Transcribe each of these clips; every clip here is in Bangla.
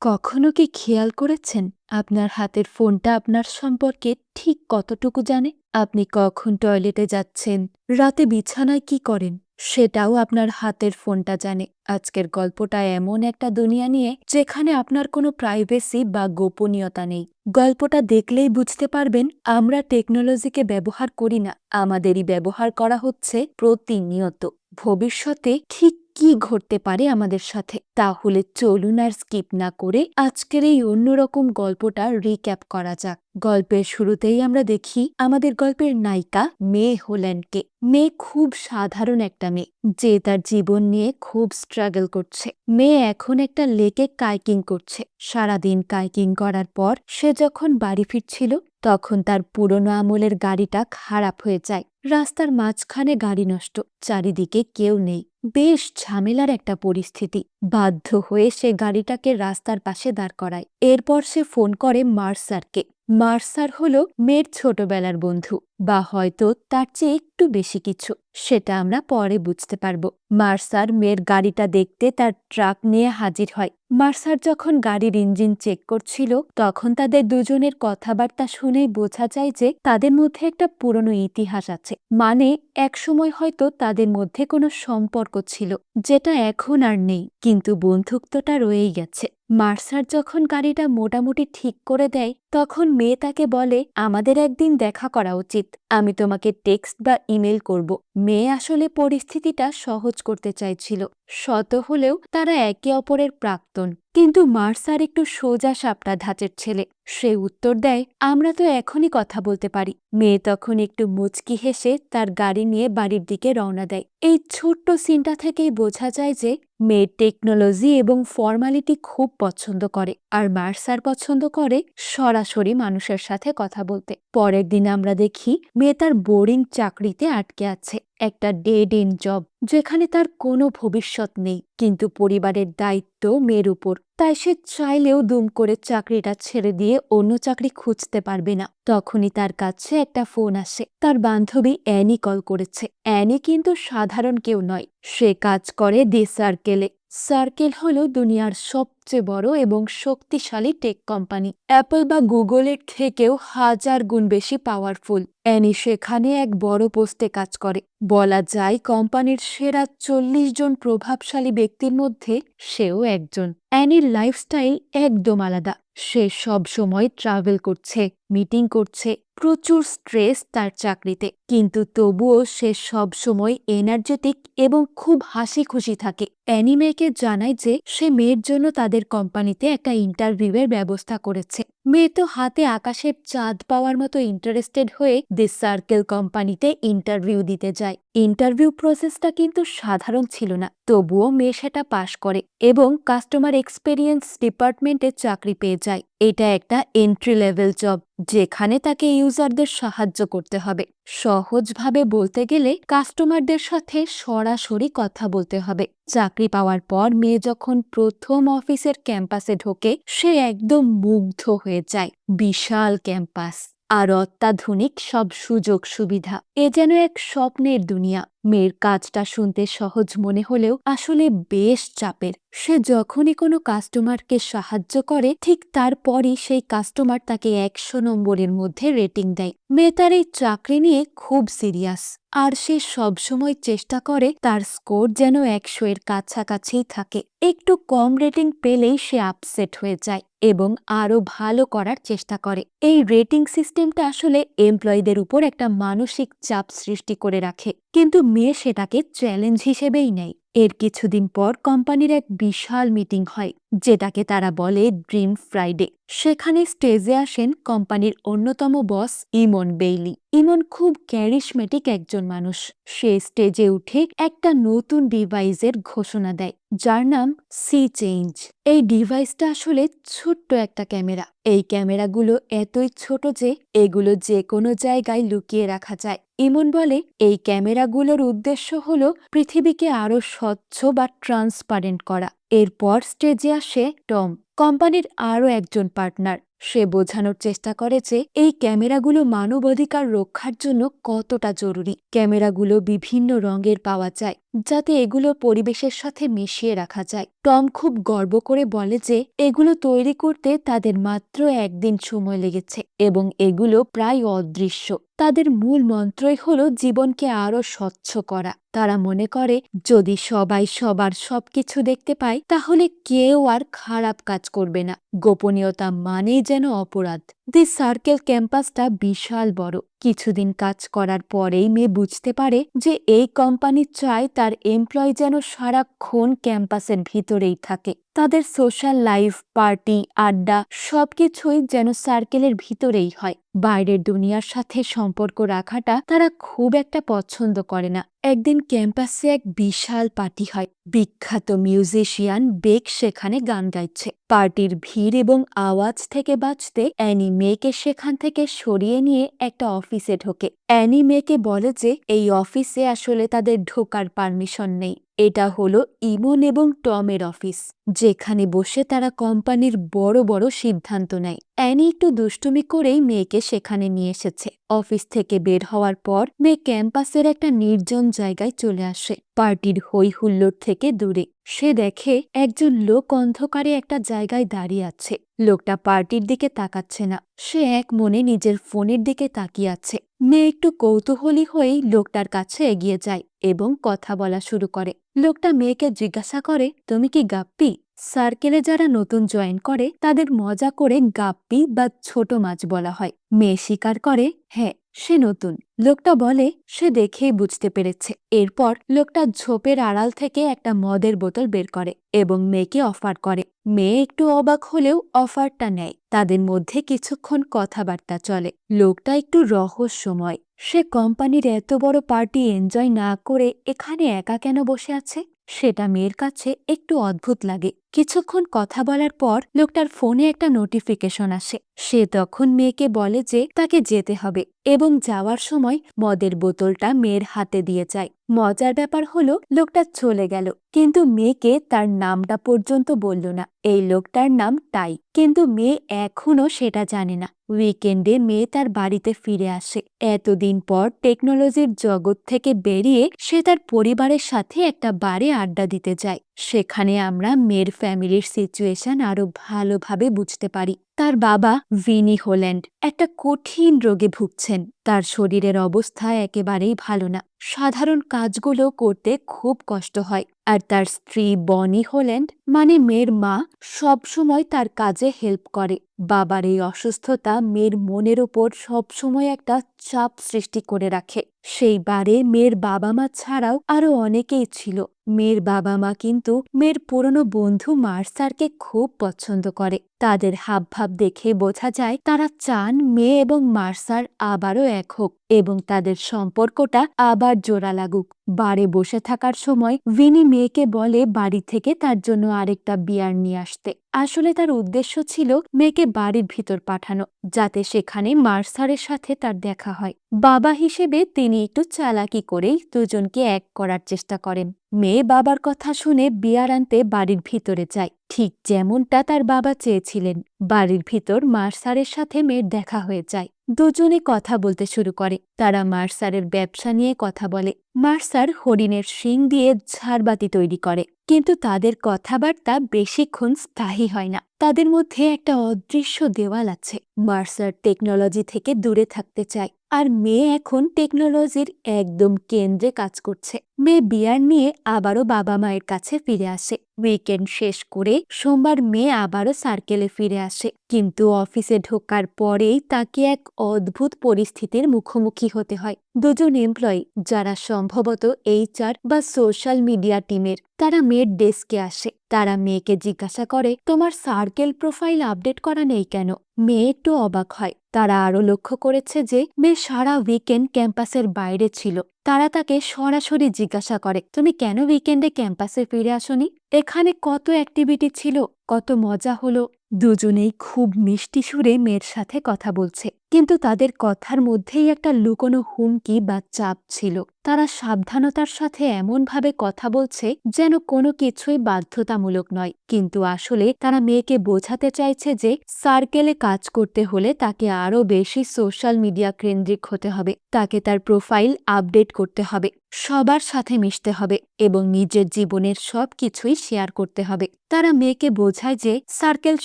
কখনো কি খেয়াল করেছেন আপনার হাতের ফোনটা আপনার সম্পর্কে ঠিক কতটুকু জানে? আপনি কখন টয়লেটে যাচ্ছেন, রাতে বিছানায় কি করেন, সেটাও আপনার হাতের ফোনটা জানে। আজকের গল্পটা এমন একটা দুনিয়া নিয়ে যেখানে আপনার কোনো প্রাইভেসি বা গোপনীয়তা নেই। গল্পটা দেখলেই বুঝতে পারবেন আমরা টেকনোলজিকে ব্যবহার করি না, আমাদেরই ব্যবহার করা হচ্ছে প্রতিনিয়ত। ভবিষ্যতে ঠিক কি ঘটতে পারে আমাদের সাথে? তাহলে চলুন আর স্কিপ না করে আজকের এই অন্যরকম গল্পটা রিক্যাপ করা যাক। গল্পের শুরুতেই আমরা দেখি আমাদের গল্পের নায়িকা মেয়ে হলেন কে। মেয়ে খুব সাধারণ একটা মেয়ে যে তার জীবন নিয়ে খুব স্ট্রাগল করছে। মেয়ে এখন একটা লেকে কাইকিং করছে। সারাদিন কাইকিং করার পর সে যখন বাড়ি ফিরছিল তখন তার পুরনো আমলের গাড়িটা খারাপ হয়ে যায়। রাস্তার মাঝখানে গাড়ি নষ্ট, চারিদিকে কেউ নেই। বেশ ঝামেলার একটা পরিস্থিতি। বাধ্য হয়ে সে গাড়িটাকে রাস্তার পাশে দাঁড় করায়। এরপর সে ফোন করে মার্সারকে। মার্সার হলো মেয়ের ছোটবেলার বন্ধু, বা হয়তো তার চেয়ে একটু বেশি কিছু, সেটা আমরা পরে বুঝতে পারবো। মার্সার মেয়ের গাড়িটা দেখতে তার ট্রাক নিয়ে হাজির হয়। মার্সার যখন গাড়ির ইঞ্জিন চেক করছিল তখন তাদের দুজনের কথাবার্তা শুনেই বোঝা যায় যে তাদের মধ্যে একটা পুরনো ইতিহাস আছে। মানে একসময় হয়তো তাদের মধ্যে কোনো সম্পর্ক ছিল যেটা এখন আর নেই, কিন্তু বন্ধুত্বটা রয়েই গেছে। মার্সার যখন গাড়িটা মোটামুটি ঠিক করে দেয় তখন মেয়ে তাকে বলে, আমাদের একদিন দেখা করা উচিত, আমি তোমাকে টেক্সট বা ইমেল করব। মেয়ে আসলে পরিস্থিতিটা সহজ করতে চাইছিল। শত হলেও তারা একে অপরের প্রাক্তন। কিন্তু মার্সার একটু সোজা সাপটা ধাঁচের ছেলে। সে উত্তর দেয়, আমরা তো এখনই কথা বলতে পারি। মেয়ে তখন একটু মুচকি হেসে তার গাড়ি নিয়ে বাড়ির দিকে রওনা দেয়। এই ছোট্ট সিনটা থেকেই বোঝা যায় যে মেয়ে টেকনোলজি এবং ফর্মালিটি খুব পছন্দ করে, আর মার্সার পছন্দ করে সরাসরি মানুষের সাথে কথা বলতে। পরের দিন আমরা দেখি মেয়ে তার বোরিং চাকরিতে আটকে আছে, একটা ডেড এন্ড জব যেখানে তার কোনো ভবিষ্যৎ নেই। কিন্তু পরিবারের দায়িত্ব মেয়ের উপর, তাই সে চাইলেও দুম করে চাকরিটা ছেড়ে দিয়ে অন্য চাকরি খুঁজতে পারবে না। তখনই তার কাছে একটা ফোন আসে। তার বান্ধবী অ্যানি কল করেছে। অ্যানি কিন্তু সাধারণ কেউ নয়, সে কাজ করে দি সার্কেলে। সার্কেল হলো দুনিয়ার সবচেয়ে বড় এবং শক্তিশালী টেক কোম্পানি। অ্যাপল বা গুগলের থেকেও হাজার গুণ বেশি পাওয়ারফুল। অ্যানি সেখানে এক বড় পোস্টে কাজ করে। বলা যায় কোম্পানির সেরা 40 জন প্রভাবশালী ব্যক্তির মধ্যে সেও একজন। অ্যানির লাইফস্টাইল একদম আলাদা। সে সব সময় ট্রাভেল করছে, মিটিং করছে, প্রচুর স্ট্রেস তার চাকরিতে, কিন্তু তবুও সে সব সময় এনার্জেটিক এবং খুব হাসি খুশি থাকে। অ্যানি মেয়েকে জানায় যে সে মেয়ের জন্য তাদের কোম্পানিতে একটা ইন্টারভিউয়ের ব্যবস্থা করেছে। মেয়ে তো হাতে আকাশের চাঁদ পাওয়ার মতো ইন্টারেস্টেড হয়ে দি সার্কেল কোম্পানিতে ইন্টারভিউ দিতে যায়। ইন্টারভিউ প্রসেসটা কিন্তু সাধারণ ছিল না, তবুও মেয়ে সেটা পাশ করে এবং কাস্টমার এক্সপেরিয়েন্স ডিপার্টমেন্টে চাকরি পেয়ে যায়। এটা একটা এন্ট্রি লেভেল জব যেখানে তাকে ইউজারদের সাহায্য করতে হবে। সহজভাবে বলতে গেলে কাস্টমারদের সাথে সরাসরি কথা বলতে হবে। চাকরি পাওয়ার পর মেয়ে যখন প্রথম অফিসের ক্যাম্পাসে ঢোকে সে একদম মুগ্ধ হয়ে যায়। বিশাল ক্যাম্পাস আর অত্যাধুনিক সব সুযোগ সুবিধা, এ যেন এক স্বপ্নের দুনিয়া। মেয়ের কাজটা শুনতে সহজ মনে হলেও আসলে বেশ চাপের। সে যখনই কোনো কাস্টমারকে সাহায্য করে ঠিক তারপরই সেই কাস্টমার তাকে 100 নম্বরের মধ্যে রেটিং দেয়। মেয়ে তার এই চাকরি নিয়ে খুব সিরিয়াস, আর সে সবসময় চেষ্টা করে তার স্কোর যেন 100 এর কাছাকাছিই থাকে। একটু কম রেটিং পেলেই সে আপসেট হয়ে যায় এবং আরো ভালো করার চেষ্টা করে। এই রেটিং সিস্টেমটা আসলে এমপ্লয়ীদের উপর একটা মানসিক চাপ সৃষ্টি করে রাখে, কিন্তু মেয়ে সেটাকে চ্যালেঞ্জ হিসেবেই নেয়। এর কিছুদিন পর কোম্পানির এক বিশাল মিটিং হয় যেটাকে তারা বলে ড্রিম ফ্রাইডে। সেখানে স্টেজে আসেন কোম্পানির অন্যতম বস ইমন বেইলি। ইমন খুব ক্যারিশমেটিক একজন মানুষ। সে স্টেজে উঠে একটা নতুন ডিভাইসের ঘোষণা দেয় যার নাম সি চেঞ্জ। এই ডিভাইসটা আসলে ছোট্ট একটা ক্যামেরা। এই ক্যামেরাগুলো এতই ছোট যে এগুলো যে কোনো জায়গায় লুকিয়ে রাখা যায়। ইমন বলে এই ক্যামেরাগুলোর উদ্দেশ্য হলো পৃথিবীকে আরো স্বচ্ছ বা ট্রান্সপারেন্ট করা। এরপর স্টেজে আসে টম, কোম্পানির আরো একজন পার্টনার। সে বোঝানোর চেষ্টা করে যে এই ক্যামেরাগুলো মানবাধিকার রক্ষার জন্য কতটা জরুরি। ক্যামেরাগুলো বিভিন্ন রঙের পাওয়া যায় যাতে এগুলো পরিবেশের সাথে মিশিয়ে রাখা যায়। টম খুব গর্ব করে বলে যে এগুলো তৈরি করতে তাদের মাত্র একদিন সময় লেগেছে এবং এগুলো প্রায় অদৃশ্য। তাদের মূল মন্ত্রই হলো জীবনকে আরো স্বচ্ছ করা। তারা মনে করে যদি সবাই সবার সবকিছু দেখতে পায় তাহলে কেউ আর খারাপ কাজ করবে না। গোপনীয়তা মানেই যেন অপরাধ। দি সার্কেল ক্যাম্পাসটা বিশাল বড়। কিছুদিন কাজ করার পরেই মেয়ে বুঝতে পারে যে এই কোম্পানি চায় তার এমপ্লয়ি যেন সারাক্ষণ ক্যাম্পাসের ভিতরেই থাকে। তাদের সোশ্যাল লাইফ, পার্টি, আড্ডা সবকিছুই যেন সার্কেলের ভিতরেই হয়। বাইরের দুনিয়ার সাথে সম্পর্ক রাখাটা তারা খুব একটা পছন্দ করে না। একদিন ক্যাম্পাসে এক বিশাল পার্টি হয়। বিখ্যাত মিউজিশিয়ান বেক সেখানে গান গাইছে। পার্টির ভিড় এবং আওয়াজ থেকে বাঁচতে অ্যানি মেয়েকে সেখান থেকে সরিয়ে নিয়ে একটা অফিসে ঢোকে। অ্যানি মেয়েকে বলে যে এই অফিসে আসলে তাদের ঢোকার পারমিশন নেই। এটা হলো ইমন এবং টমের অফিস, যেখানে বসে তারা কোম্পানির বড় বড় সিদ্ধান্ত নেয়। অ্যানি একটু দুষ্টুমি করেই মেয়েকে সেখানে নিয়ে এসেছে। অফিস থেকে বের হওয়ার পর মেয়ে ক্যাম্পাসের একটা নির্জন জায়গায় চলে আসে, পার্টির হই হুল্লোড় থেকে দূরে। সে দেখে একজন লোক অন্ধকারে একটা জায়গায় দাঁড়িয়ে আছে। লোকটা পার্টির দিকে তাকাচ্ছে না, সে এক মনে নিজের ফোনের দিকে তাকিয়ে আছে। মেয়ে একটু কৌতূহলী হয়েই লোকটার কাছে এগিয়ে যায় এবং কথা বলা শুরু করে। লোকটা মেয়েকে জিজ্ঞাসা করে, তুমি কি গাপ্পি? সার্কেলে যারা নতুন জয়েন করে তাদের মজা করে গাপ্পি বা ছোট মাছ বলা হয়। মেয়ে স্বীকার করে, হ্যাঁ, সে নতুন। লোকটা বলে সে দেখেই বুঝতে পেরেছে। এরপর লোকটা ঝোপের আড়াল থেকে একটা মদের বোতল বের করে এবং মেয়েকে অফার করে। মেয়ে একটু অবাক হলেও অফারটা নেয়। তাদের মধ্যে কিছুক্ষণ কথাবার্তা চলে। লোকটা একটু রহস্যময়। সে কোম্পানির এত বড় পার্টি এনজয় না করে এখানে একা কেন বসে আছে সেটা মেয়ের কাছে একটু অদ্ভুত লাগে। কিছুক্ষণ কথা বলার পর লোকটার ফোনে একটা নোটিফিকেশন আসে। সে তখন মেয়েকে বলে যে তাকে যেতে হবে এবং যাওয়ার সময় মদের বোতলটা মেয়ের হাতে দিয়ে যায়। মজার ব্যাপার হলো লোকটা চলে গেল, কিন্তু মেয়েকে তার নামটা পর্যন্ত বলল না। এই লোকটার নাম টাই, কিন্তু মেয়ে এখনো সেটা জানে না। উইকেন্ডে মেয়ে তার বাড়িতে ফিরে আসে। এতদিন পর টেকনোলজির জগৎ থেকে বেরিয়ে সে তার পরিবারের সাথে একটা বারে আড্ডা দিতে যায়। সেখানে আমরা মেয়ের ফ্যামিলির সিচুয়েশন আরো ভালোভাবে বুঝতে পারি। তার বাবা ভিনি হোল্যান্ড একটা কঠিন রোগে ভুগছেন। তার শরীরের অবস্থা একেবারেই ভালো না। সাধারণ কাজগুলো করতে খুব কষ্ট হয়। আর তার স্ত্রী বনি হোল্যান্ড মানে মেয়ের মা সবসময় তার কাজে হেল্প করে। বাবার এই অসুস্থতা মেয়ের মনের ওপর সবসময় একটা চাপ সৃষ্টি করে রাখে। সেই বারে মেয়ের বাবা মা ছাড়াও আরো অনেকেই ছিল। মেয়ের বাবা মা কিন্তু মেয়ের পুরনো বন্ধু মার্সারকে খুব পছন্দ করে। তাদের হাবভাব দেখে বোঝা যায় তারা চান মেয়ে এবং মার্সার আবারও এক হোক এবং তাদের সম্পর্কটা আবার জোড়া লাগুক। বারে বসে থাকার সময় ভিনি মেয়েকে বলে বাড়ি থেকে তার জন্য আরেকটা বিয়ার নিয়ে আসতে। আসলে তার উদ্দেশ্য ছিল মেয়েকে বাড়ির ভিতর পাঠানো, যাতে সেখানে মার্সারের সাথে তার দেখা হয়। বাবা হিসেবে তিনি একটু চালাকি করেই দুজনকে এক করার চেষ্টা করেন। মেয়ে বাবার কথা শুনে বিয়ার আনতে বাড়ির ভিতরে যায়, ঠিক যেমনটা তার বাবা চেয়েছিলেন। বাড়ির ভিতর মার্সারের সাথে মেয়ের দেখা হয়ে যায়। দুজনে কথা বলতে শুরু করে। তারা মার্সারের ব্যবসা নিয়ে কথা বলে। মার্সার হরিণের শিং দিয়ে ঝাড়বাতি তৈরি করে, কিন্তু তাদের কথাবার্তা বেশিক্ষণ স্থায়ী হয় না। তাদের মধ্যে একটা অদৃশ্য দেওয়াল আছে। মার্সার টেকনোলজি থেকে দূরে থাকতে চায়, আর মেয়ে এখন টেকনোলজির একদম কেন্দ্রে কাজ করছে। মেয়ে বিয়ার নিয়ে আবারও বাবা মায়ের কাছে ফিরে আসে। উইকেন্ড শেষ করে সোমবার মেয়ে আবারও সার্কেলে ফিরে আসে, কিন্তু অফিসে ঢোকার পরেই তাকে এক অদ্ভুত পরিস্থিতির মুখোমুখি হতে হয়। দুজন এমপ্লয়ি যারা সম্ভবত HR বা সোশ্যাল মিডিয়া টিমের, তারা মেয়ের ডেস্কে আসে। তারা মেয়েকে জিজ্ঞাসা করে, তোমার সার্কেল প্রোফাইল আপডেট করা নেই কেন? মেয়ে একটু অবাক হয়। তারা আরো লক্ষ্য করেছে যে মেয়ে সারা উইকেন্ড ক্যাম্পাসের বাইরে ছিল। তারা তাকে সরাসরি জিজ্ঞাসা করে, তুমি কেন উইকেন্ডে ক্যাম্পাসে ফিরে আসনি? এখানে কত অ্যাক্টিভিটি ছিল, কত মজা হলো। দুজনেই খুব মিষ্টি সুরে মেয়ের সাথে কথা বলছে, কিন্তু তাদের কথার মধ্যেই একটা লুকোনো হুমকি বা চাপ ছিল। তারা সাবধানতার সাথে এমনভাবে কথা বলছে যেন কোনো কিছুই বাধ্যতামূলক নয়, কিন্তু আসলে তারা মেয়েকে বোঝাতে চাইছে যে সার্কেলে কাজ করতে হলে তাকে আরও বেশি সোশ্যাল মিডিয়া কেন্দ্রিক হতে হবে, তাকে তার প্রোফাইল আপডেট করতে হবে, সবার সাথে মিশতে হবে এবং নিজের জীবনের সবকিছুই শেয়ার করতে হবে। তারা মেয়েকে বোঝায় যে সার্কেল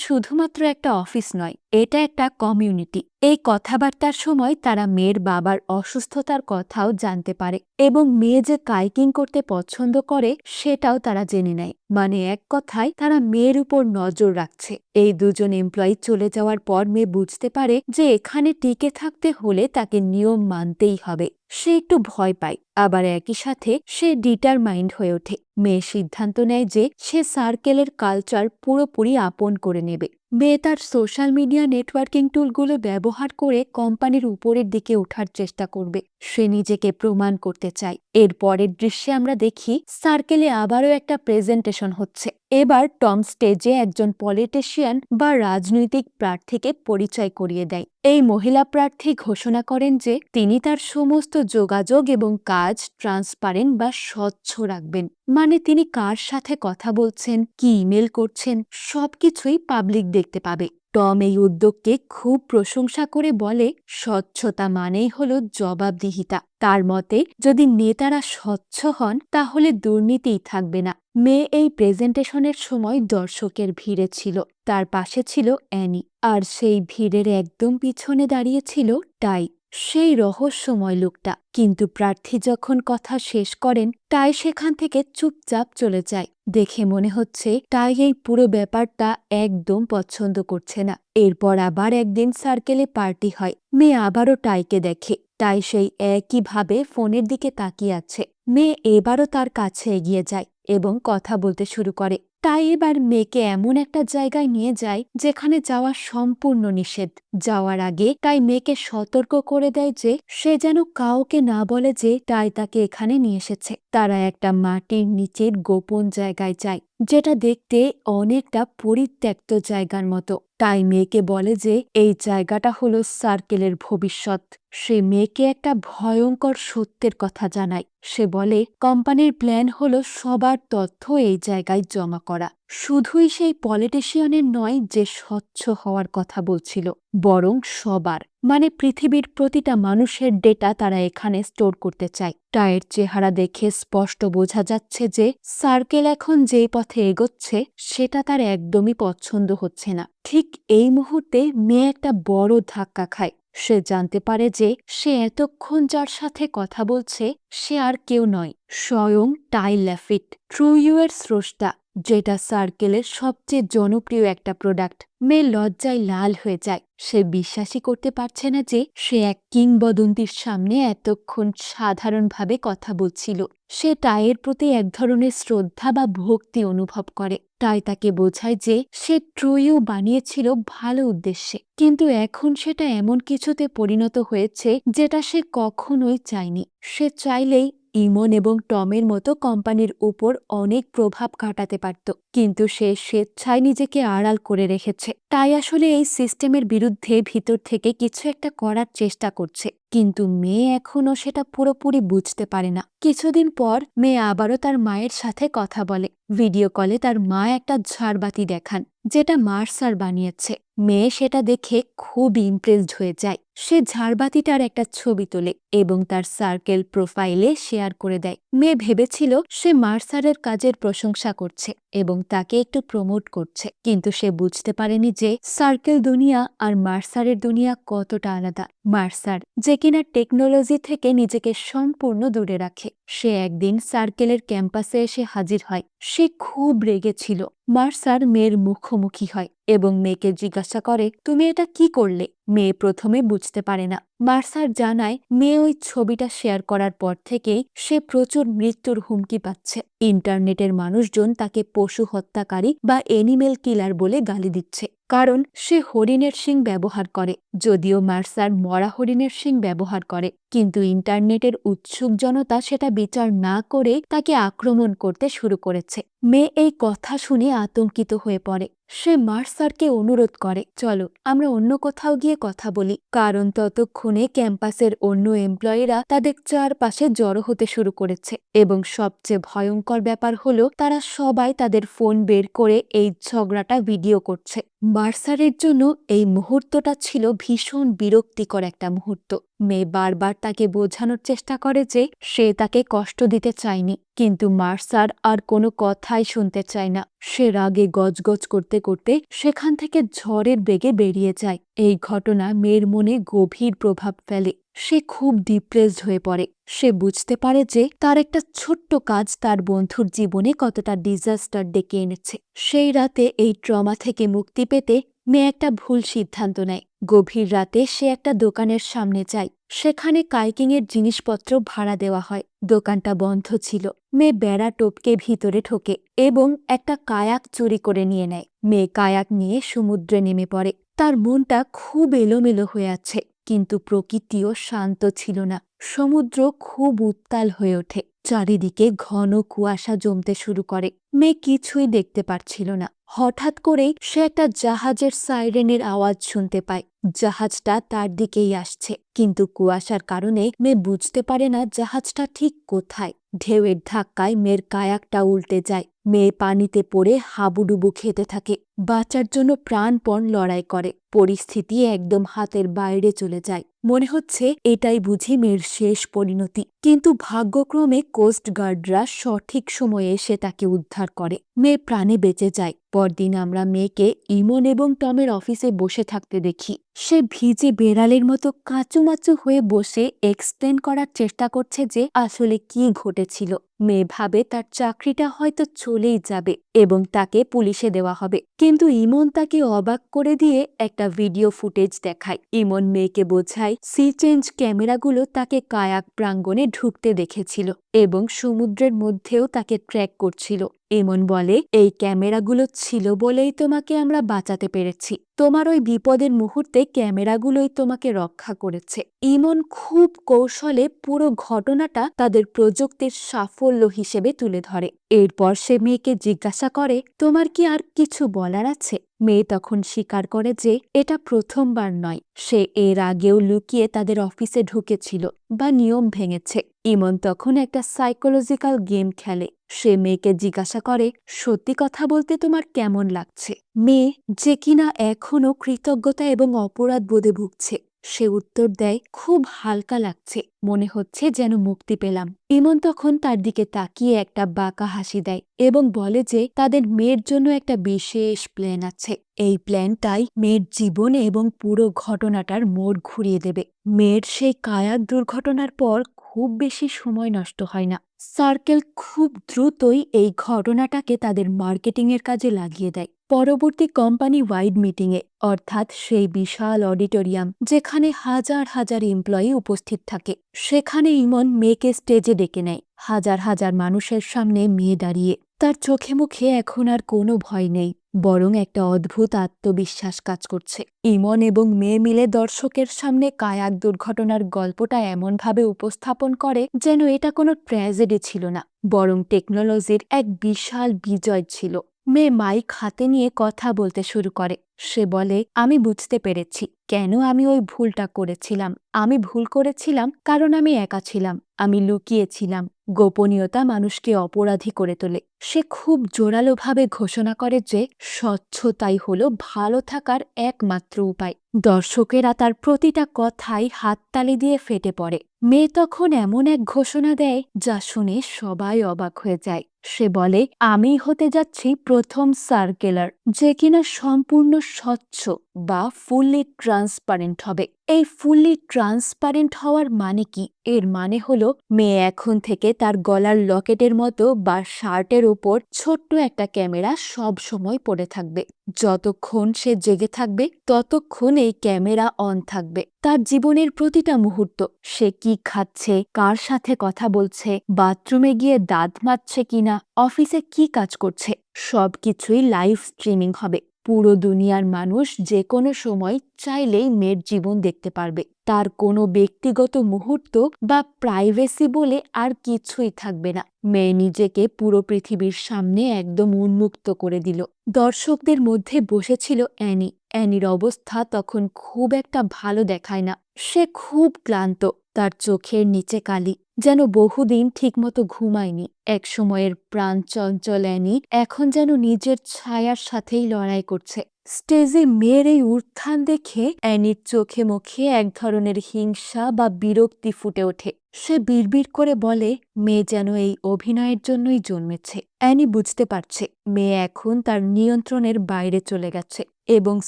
শুধুমাত্র একটা অফিস নয়, এটা একটা কমিউনিটি। এই কথাবার্তার সময় তারা মেয়ের বাবার অসুস্থতার কথাও জানতে পারে এবং মেয়ে যে কাইকিং করতে পছন্দ করে সেটাও তারা জেনে নেয়। মানে এক কথায় তারা মেয়ের উপর নজর রাখছে। এই দুজন এমপ্লয়ি চলে যাওয়ার পর মেয়ে বুঝতে পারে যে এখানে টিকে থাকতে হলে তাকে নিয়ম মানতেই হবে। সে একটু ভয় পায়, আবার একই সাথে সে ডিটারমাইন্ড হয়ে ওঠে। মেয়ে সিদ্ধান্ত নেয় যে সে সার্কেলের কালচার পুরোপুরি আপন করে নেবে। মেয়ে তার সোশ্যাল মিডিয়া নেটওয়ার্কিং টুলগুলো ব্যবহার করে কোম্পানির উপরের দিকে ওঠার চেষ্টা করবে। সে নিজেকে প্রমাণ করতে চায়। এর পরের দৃশ্যে আমরা দেখি সার্কেলে আবারও একটা প্রেজেন্টেশন হচ্ছে। এবার টম স্টেজে একজন পলিটিশিয়ান বা রাজনৈতিক প্রার্থীকে পরিচয় করিয়ে দেয়। এই মহিলা প্রার্থী ঘোষণা করেন যে তিনি তার সমস্ত যোগাযোগ এবং কাজ ট্রান্সপারেন্ট বা স্বচ্ছ রাখবেন। মানে তিনি কার সাথে কথা বলছেন, কি ইমেল করছেন, সবকিছুই পাবলিক দেখতে পাবে। টম এই উদ্যোগকে খুব প্রশংসা করে বলে, স্বচ্ছতা মানেই হলো জবাবদিহিতা। তার মতে যদি নেতারা স্বচ্ছ হন তাহলে দুর্নীতিই থাকবে না। মেয়ে এই প্রেজেন্টেশনের সময় দর্শকের ভিড়ে ছিল। তার পাশে ছিল অ্যানি, আর সেই ভিড়ের একদম পিছনে দাঁড়িয়েছিল টাই, সেই রহস্যময় লোকটা। কিন্তু প্রার্থী যখন কথা শেষ করেন টাই সেখান থেকে চুপচাপ চলে যায়। দেখে মনে হচ্ছে টাই এই পুরো ব্যাপারটা একদম পছন্দ করছে না। এরপর আবার একদিন সার্কেলে পার্টি হয়। মেয়ে আবারও টাইকে দেখে। টাই সেই একইভাবে ফোনের দিকে তাকিয়ে আছে। মেয়ে এবারও তার কাছে এগিয়ে যায় এবং কথা বলতে শুরু করে। তাই এবার মেয়েকে এমন একটা জায়গায় নিয়ে যায় যেখানে যাওয়া সম্পূর্ণ নিষেধ। যাওয়ার আগে তাই মেয়েকে সতর্ক করে দেয় যে সে যেন কাউকে না বলে যে তাই তাকে এখানে নিয়ে এসেছে। তারা একটা মাটির নিচের গোপন জায়গায় যায়, যেটা দেখতে অনেকটা পরিত্যক্ত জায়গার মতো। তাই মেয়েকে বলে যে এই জায়গাটা হলো সার্কেলের ভবিষ্যৎ। সে মেয়েকে একটা ভয়ঙ্কর সত্যের কথা জানায়। সে বলে কোম্পানির প্ল্যান হলো সবার তথ্য এই জায়গায় জমা করা। শুধুই সেই পলিটিশিয়ানের নয় যে স্বচ্ছ হওয়ার কথা বলছিল, বরং সবার। মানে পৃথিবীর প্রতিটা মানুষের ডেটা তারা এখানে স্টোর করতে চায়। টায়ের চেহারা দেখে স্পষ্ট বোঝা যাচ্ছে যে সার্কেল এখন যেই পথে এগোচ্ছে সেটা তার একদমই পছন্দ হচ্ছে না। ঠিক এই মুহূর্তে মেয়ে একটা বড় ধাক্কা খায়। সে জানতে পারে যে সে এতক্ষণ যার সাথে কথা বলছে সে আর কেউ নয়, স্বয়ং টাই ল্যাফিট, ট্রু ইউ এর স্রষ্টা, যেটা সার্কেলের সবচেয়ে জনপ্রিয় একটা প্রোডাক্ট। মেয়ে লজ্জায় লাল হয়ে যায়। সে বিশ্বাসই করতে পারছে না যে সে এক কিংবদন্তির সামনে এতক্ষণ সাধারণভাবে কথা বলছিল। সে টাইয়ের প্রতি এক ধরনের শ্রদ্ধা বা ভক্তি অনুভব করে। টাই তাকে বোঝায় যে সে ট্রু ইউ বানিয়েছিল ভালো উদ্দেশ্যে, কিন্তু এখন সেটা এমন কিছুতে পরিণত হয়েছে যেটা সে কখনোই চায়নি। সে চাইলেই ইমন এবং টমের মতো কোম্পানির উপর অনেক প্রভাব কাটাতে পারত, কিন্তু সে স্বেচ্ছায় নিজেকে আড়াল করে রেখেছে। তাই আসলে এই সিস্টেমের বিরুদ্ধে ভিতর থেকে কিছু একটা করার চেষ্টা করছে, কিন্তু মেয়ে এখনও সেটা পুরোপুরি বুঝতে পারে না। কিছুদিন পর মেয়ে আবারও তার মায়ের সাথে কথা বলে। ভিডিও কলে তার মা একটা ঝাড়বাতি দেখান যেটা মার্সার বানিয়েছে। মেয়ে সেটা দেখে খুব ইমপ্রেসড হয়ে যায়। সে ঝাড়বাতিটার একটা ছবি তোলে এবং তার সার্কেল প্রোফাইলে শেয়ার করে দেয়। মেয়ে ভেবেছিল সে মার্সারের কাজের প্রশংসা করছে এবং তাকে একটু প্রমোট করছে, কিন্তু সে বুঝতে পারেনি যে সার্কেল দুনিয়া আর মার্সারের দুনিয়া কতটা আলাদা। মার্সার যে কিনা টেকনোলজি থেকে নিজেকে সম্পূর্ণ দূরে রাখে, সে একদিন সার্কেলের ক্যাম্পাসে এসে হাজির হয়। সে খুব রেগেছিল। মার্সার মেয়ের মুখোমুখি হয় এবং মেয়েকে জিজ্ঞাসা করে, তুমি এটা কি করলে? মেয়ে প্রথমে বুঝতে পারে না। মার্সার জানায় মেয়ে ওই ছবিটা শেয়ার করার পর থেকেই সে প্রচুর মৃত্যুর হুমকি পাচ্ছে। ইন্টারনেটের মানুষজন তাকে পশু হত্যাকারী বা এনিমেল কিলার বলে গালি দিচ্ছে, কারণ সে হরিণের শিং ব্যবহার করে, যদিও মার্সার মরা হরিণের শিং ব্যবহার করে। কিন্তু ইন্টারনেটের উৎসুক জনতা সেটা বিচার না করে তাকে আক্রমণ করতে শুরু করেছে। মেয়ে এই কথা শুনে আতঙ্কিত হয়ে পড়ে। সে মার্সারকে অনুরোধ করে, চলো আমরা অন্য কোথাও গিয়ে কথা বলি, কারণ ততক্ষণে ক্যাম্পাসের অন্য এমপ্লয়িরা তাদের চারপাশে জড়ো হতে শুরু করেছে এবং সবচেয়ে ভয়ঙ্কর ব্যাপার হলো তারা সবাই তাদের ফোন বের করে এই ঝগড়াটা ভিডিও করছে। মার্সারের জন্য এই মুহূর্তটা ছিল ভীষণ বিরক্তিকর একটা মুহূর্ত। মেয়ে বারবার তাকে বোঝানোর চেষ্টা করে যে সে তাকে কষ্ট দিতে চায়নি, কিন্তু মার্সার আর কোনো কথাই শুনতে চায় না। সে রাগে গজগজ করতে করতে সেখান থেকে ঝড়ের বেগে বেরিয়ে যায়। এই ঘটনা মেয়ের মনে গভীর প্রভাব ফেলে। সে খুব ডিপ্রেসড হয়ে পড়ে। সে বুঝতে পারে যে তার একটা ছোট্ট কাজ তার বন্ধুর জীবনে কতটা ডিজাস্টার ডেকে এনেছে। সেই রাতে এই ট্রমা থেকে মুক্তি পেতে মেয়ে একটা ভুল সিদ্ধান্ত নেয়। গভীর রাতে সে একটা দোকানের সামনে যায়। সেখানে কাইকিংয়ের জিনিসপত্র ভাড়া দেওয়া হয়। দোকানটা বন্ধ ছিল। মেয়ে বেড়া টপকে ভিতরে ঢোকে এবং একটা কায়াক চুরি করে নিয়ে নেয়। মেয়ে কায়াক নিয়ে সমুদ্রে নেমে পড়ে। তার মনটা খুব এলোমেলো হয়ে আছে, কিন্তু প্রকৃতিও শান্ত ছিল না। সমুদ্র খুব উত্তাল হয়ে ওঠে। চারিদিকে ঘন কুয়াশা জমতে শুরু করে। মেয়ে কিছুই দেখতে পারছিল না। হঠাৎ করেই সে একটা জাহাজের সাইরেনের আওয়াজ শুনতে পায়। জাহাজটা তার দিকেই আসছে, কিন্তু কুয়াশার কারণে মেয়ে বুঝতে পারে না জাহাজটা ঠিক কোথায়। ঢেউয়ের ধাক্কায় মেয়ের কায়াকটা উল্টে যায়। মেয়ে পানিতে পড়ে হাবুডুবু খেতে থাকে। বাঁচার জন্য প্রাণপণ লড়াই করে। পরিস্থিতি একদম হাতের বাইরে চলে যায়। মনে হচ্ছে এটাই বুঝি মেয়ের শেষ পরিণতি, কিন্তু ভাগ্যক্রমে কোস্টগার্ডরা সঠিক সময়ে এসে তাকে উদ্ধার করে। মেয়ে প্রাণে বেঁচে যায়। পরদিন আমরা মেয়েকে ইমন এবং টমের অফিসে বসে থাকতে দেখি। সে ভিজে বেড়ালের মতো কাঁচুমাচু হয়ে বসে এক্সপ্লেন করার চেষ্টা করছে যে আসলে কি ঘটেছিল। মেয়ে ভাবে তার চাকরিটা হয়তো চলেই যাবে এবং তাকে পুলিশে দেওয়া হবে, কিন্তু ইমন তাকে অবাক করে দিয়ে একটা ভিডিও ফুটেজ দেখায়। ইমন মেয়েকে বোঝায় সি চেঞ্জ ক্যামেরাগুলো তাকে কায়াক প্রাঙ্গণে ঢুকতে দেখেছিল এবং সমুদ্রের মধ্যেও তাকে ট্র্যাক করছিল। ইমন বলে, এই ক্যামেরাগুলো ছিল বলেই তোমাকে আমরা বাঁচাতে পেরেছি। তোমার ওই বিপদের মুহূর্তে ক্যামেরাগুলোই তোমাকে রক্ষা করেছে। ইমন খুব কৌশলে পুরো ঘটনাটা তাদের প্রযুক্তির সাফল্য হিসেবে তুলে ধরে। এরপর সে মেয়েকে জিজ্ঞাসা করে, তোমার কি আর কিছু বলার আছে? মেয়ে তখন স্বীকার করে যে এটা প্রথমবার নয়, সে এর আগেও লুকিয়ে তাদের অফিসে ঢুকেছিল বা নিয়ম ভেঙেছে। ইমন তখন একটা সাইকোলজিক্যাল গেম খেলে। সে মেয়েকে জিজ্ঞাসা করে, সত্যি কথা বলতে তোমার কেমন লাগছে? মেয়ে, যে কিনা এখনও কৃতজ্ঞতা এবং অপরাধ বোধে ভুগছে, সে উত্তর দেয়, খুব হালকা লাগছে, মনে হচ্ছে যেন মুক্তি পেলাম। ইমন তখন তার দিকে তাকিয়ে একটা বাঁকা হাসি দেয় এবং বলে যে তাদের মেয়ের জন্য একটা বিশেষ প্ল্যান আছে। এই প্ল্যানটাই মেয়ের জীবন এবং পুরো ঘটনাটার মোড় ঘুরিয়ে দেবে। মেয়ের সেই কায়াক দুর্ঘটনার পর খুব বেশি সময় নষ্ট হয় না। সার্কেল খুব দ্রুতই এই ঘটনাটাকে তাদের মার্কেটিংয়ের কাজে লাগিয়ে দেয়। পরবর্তী কোম্পানি ওয়াইড মিটিংয়ে, অর্থাৎ সেই বিশাল অডিটোরিয়াম যেখানে হাজার হাজার এমপ্লয়ি উপস্থিত থাকে, সেখানে ইমন মেয়েকে স্টেজে ডেকে নেয়। হাজার হাজার মানুষের সামনে মেয়ে দাঁড়িয়ে। তার চোখে মুখে এখন আর কোনো ভয় নেই, বরং একটা অদ্ভুত আত্মবিশ্বাস কাজ করছে। ইমন এবং মেয়ে মিলে দর্শকের সামনে কায়াক দুর্ঘটনার গল্পটা এমনভাবে উপস্থাপন করে যেন এটা কোনো ট্র্যাজেডি ছিল না, বরং টেকনোলজির এক বিশাল বিজয় ছিল। মেয়ে মাইক হাতে নিয়ে কথা বলতে শুরু করে। সে বলে, আমি বুঝতে পেরেছি কেন আমি ওই ভুলটা করেছিলাম। আমি ভুল করেছিলাম কারণ আমি একা ছিলাম, আমি লুকিয়েছিলাম। গোপনীয়তা মানুষকে অপরাধী করে তোলে। সে খুব জোরালোভাবে ঘোষণা করে যে স্বচ্ছতাই হলো ভালো থাকার একমাত্র উপায়। দর্শকেরা তার প্রতিটা কথাই হাততালি দিয়ে ফেটে পড়ে। মেয়ে তখন এমন এক ঘোষণা দেয় যা শুনে সবাই অবাক হয়ে যায়। সে বলে, আমি হতে যাচ্ছি প্রথম সার্কেলার যে কিনা সম্পূর্ণ স্বচ্ছ বা ফুললি ট্রান্সপারেন্ট হবে। এই ফুললি ট্রান্সপারেন্ট হওয়ার মানে কি? এর মানে হলো মেয়ে এখন থেকে তার গলার লকেটের মতো বা শার্টের ওপর ছোট্ট একটা ক্যামেরা সব সময় পড়ে থাকবে। যতক্ষণ সে জেগে থাকবে ততক্ষণ এই ক্যামেরা অন থাকবে। তার জীবনের প্রতিটা মুহূর্ত, সে কি খাচ্ছে, কার সাথে কথা বলছে, বাথরুমে গিয়ে দাঁত মাজছে কিনা, অফিসে কি কাজ করছে, সবকিছুই লাইভ স্ট্রিমিং হবে। পুরো দুনিয়ার মানুষ যে কোনো সময় চাইলেই মেয়ের জীবন দেখতে পারবে। তার কোনো ব্যক্তিগত মুহূর্ত বা প্রাইভেসি বলে আর কিছুই থাকবে না। মেয়ে নিজেকে পুরো পৃথিবীর সামনে একদম উন্মুক্ত করে দিল। দর্শকদের মধ্যে বসেছিল অ্যানি। অ্যানির অবস্থা তখন খুব একটা ভালো দেখায় না। সে খুব ক্লান্ত, তার চোখের নিচে কালি, যেন বহুদিন ঠিকমতো ঘুমায়নি। এক সময়ের প্রাণ চঞ্চল অ্যানি এখন যেন নিজের ছায়ার সাথেই লড়াই করছে। স্টেজে মেয়ের এই উত্থান দেখে অ্যানির চোখে মুখে এক ধরনের হিংসা বা বিরক্তি ফুটে ওঠে। সে বিড়বিড় করে বলে, মেয়ে যেন এই অভিনয়ের জন্যই জন্মেছে। অ্যানি বুঝতে পারছে মেয়ে এখন তার নিয়ন্ত্রণের বাইরে চলে গেছে এবং